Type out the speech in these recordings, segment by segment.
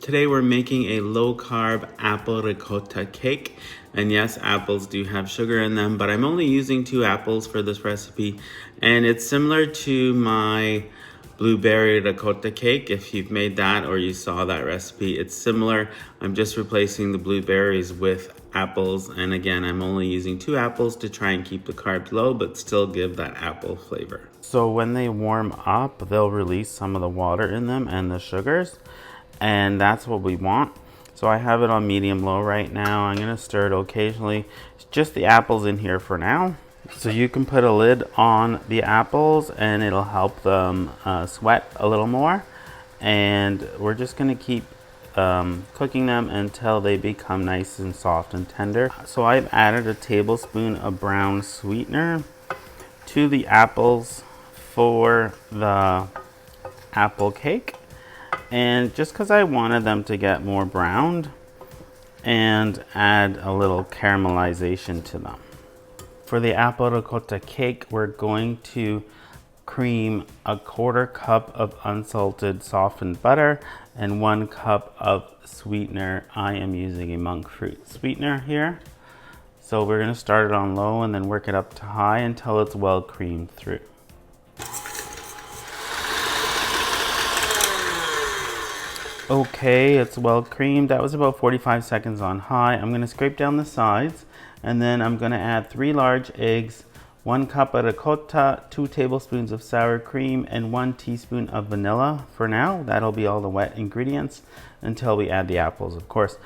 Today we're making a low-carb apple ricotta cake. And yes, apples do have sugar in them, but I'm only using 2 apples for this recipe. And it's similar to my blueberry ricotta cake. If you've made that or you saw that recipe, it's similar. I'm just replacing the blueberries with apples. And again, I'm only using 2 apples to try and keep the carbs low, but still give that apple flavor. So when they warm up, they'll release some of the water in them and the sugars. And that's what we want. So I have it on medium low right now. I'm gonna stir it occasionally. It's just the apples in here for now. So you can put a lid on the apples and it'll help them sweat a little more. And we're just gonna keep cooking them until they become nice and soft and tender. So I've added a tablespoon of brown sweetener to the apples for the apple cake. And just because I wanted them to get more browned and add a little caramelization to them. For the apple ricotta cake, we're going to cream a 1/4 cup of unsalted softened butter and 1 cup of sweetener. I am using a monk fruit sweetener here. So we're going to start it on low and then work it up to high until it's well creamed through. Okay, it's well creamed. That was about 45 seconds on high. I'm gonna scrape down the sides and then I'm gonna add 3 large eggs, 1 cup of ricotta, 2 tablespoons of sour cream, and 1 teaspoon of vanilla for now. That'll be all the wet ingredients until we add the apples, of course.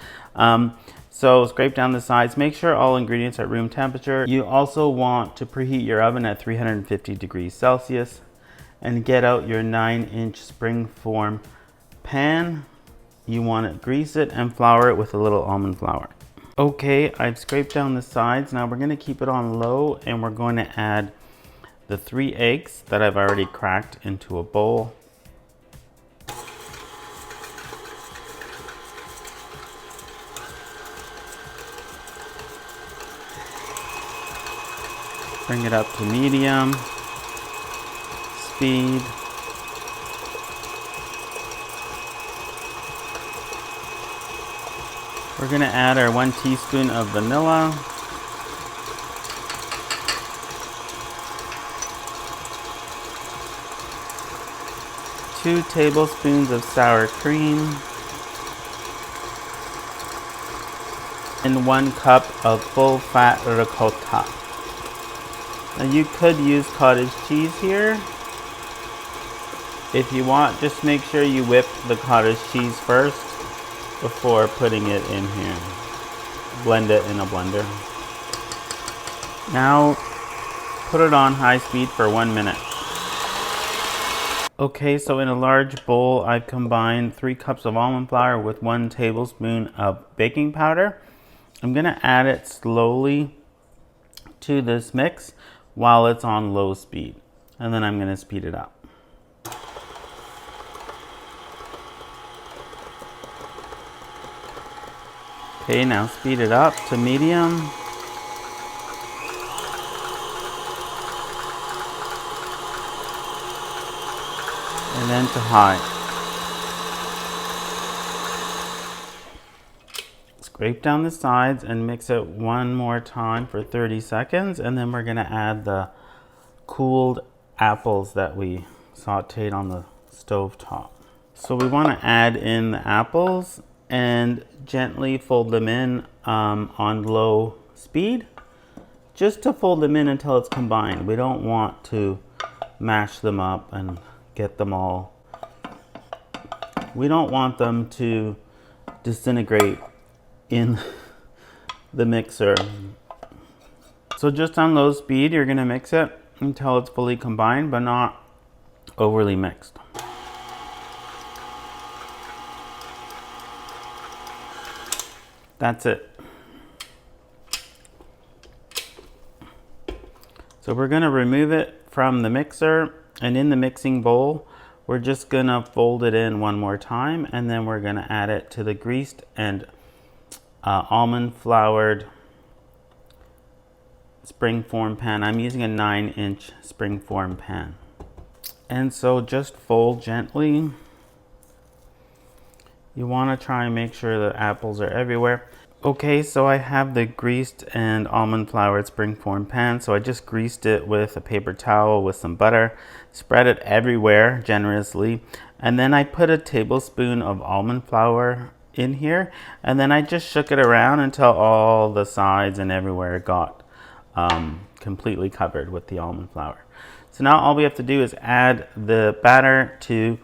So scrape down the sides. Make sure all ingredients are at room temperature. You also want to preheat your oven at 350 degrees Celsius and get out your 9-inch springform pan. You want to grease it and flour it with a little almond flour. Okay, I've scraped down the sides. Now we're going to keep it on low and we're going to add the 3 eggs that I've already cracked into a bowl. Bring it up to medium speed. We're going to add our 1 teaspoon of vanilla. Two tablespoons of sour cream. And 1 cup of full fat ricotta. Now you could use cottage cheese here. If you want, just make sure you whip the cottage cheese first before putting it in here. Blend it in a blender. Now put it on high speed for 1 minute. Okay, so in a large bowl I've combined 3 cups of almond flour with 1 tablespoon of baking powder. I'm gonna add it slowly to this mix while it's on low speed, and then I'm gonna speed it up. Okay, now speed it up to medium. And then to high. Scrape down the sides and mix it one more time for 30 seconds. And then we're gonna add the cooled apples that we sauteed on the stove top. So we wanna add in the apples and gently fold them in on low speed, just to fold them in until it's combined. We don't want to mash them up and get them all. We don't want them to disintegrate in the mixer. So just on low speed, you're gonna mix it until it's fully combined, but not overly mixed. That's it. So we're gonna remove it from the mixer, and in the mixing bowl, we're just gonna fold it in one more time, and then we're gonna add it to the greased and almond floured springform pan. I'm using a 9-inch springform pan. And so just fold gently You want to try and make sure the apples are everywhere. Okay, so I have the greased and almond floured springform pan. So I just greased it with a paper towel with some butter, spread it everywhere generously, and then I put a tablespoon of almond flour in here, and then I just shook it around until all the sides and everywhere got completely covered with the almond flour. So now all we have to do is add the batter to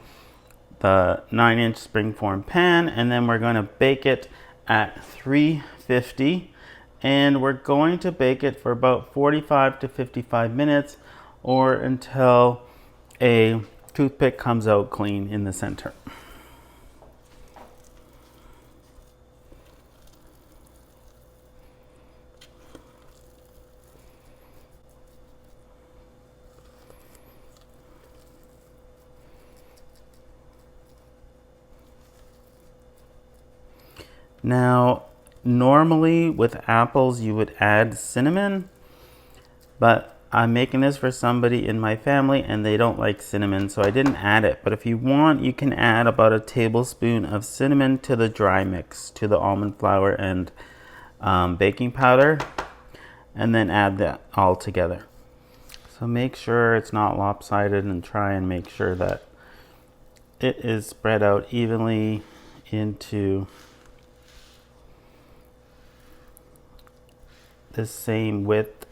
the 9-inch springform pan, and then we're going to bake it at 350, and we're going to bake it for about 45 to 55 minutes or until a toothpick comes out clean in the center. Now, normally with apples you would add cinnamon, but I'm making this for somebody in my family and they don't like cinnamon, so I didn't add it. But if you want, you can add about a tablespoon of cinnamon to the dry mix, to the almond flour and baking powder, and then add that all together. So make sure it's not lopsided and try and make sure that it is spread out evenly into the same width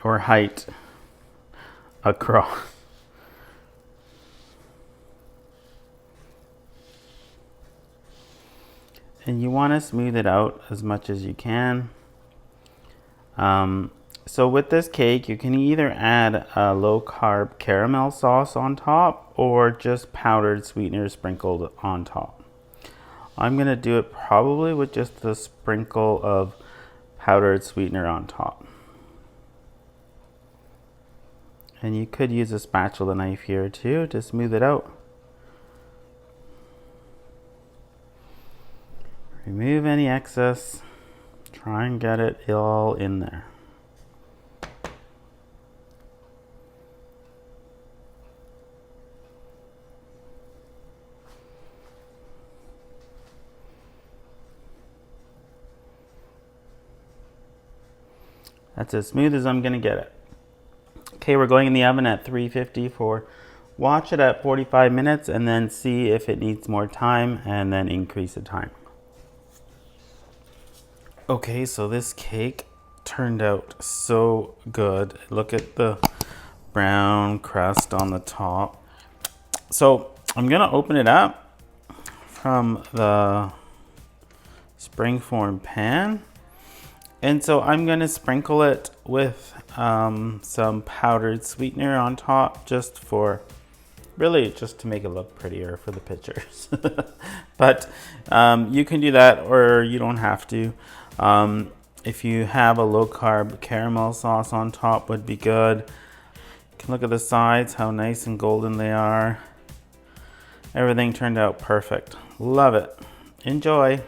or height across. And you want to smooth it out as much as you can. So with this cake, you can either add a low-carb caramel sauce on top or just powdered sweetener sprinkled on top. I'm going to do it probably with just the sprinkle of powdered sweetener on top. And you could use a spatula knife here too to smooth it out. Remove any excess. Try and get it all in there. That's as smooth as I'm going to get it. Okay, we're going in the oven at 350 for, watch it at 45 minutes and then see if it needs more time and then increase the time. Okay, so this cake turned out so good. Look at the brown crust on the top. So I'm going to open it up from the springform pan. And so I'm going to sprinkle it with some powdered sweetener on top just to make it look prettier for the pictures. But you can do that or you don't have to. If you have a low carb caramel sauce on top would be good. You can look at the sides, how nice and golden they are. Everything turned out perfect. Love it. Enjoy.